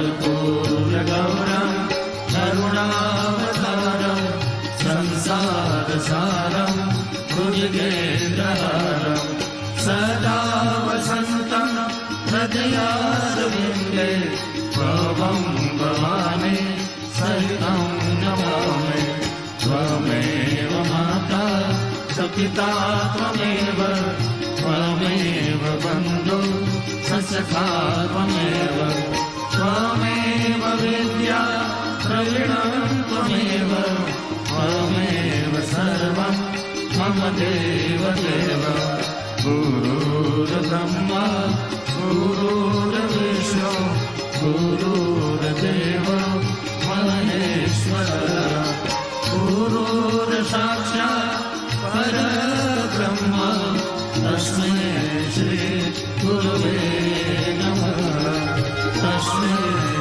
कर्पूरगौरं करुणावतारं संसारसारं भुजगेन्द्रहारं सदा वसन्तं हृदयारविन्दे त्वं भवामि सहितं नमामि। त्वमेव माता च पिता त्वमेव त्वमेव बन्धु स सखा त्वमेव त्वमेव विद्या प्रवीणं त्वमेव त्वमेव सर्वं मम देवदेव। गुरुर्ब्रह्मा गुरुर्विष्णु गुरुर्देवो महेश्वरः गुरुर्साक्षात् परब्रह्म तस्मै श्री गुरुवे नमः। तस्मै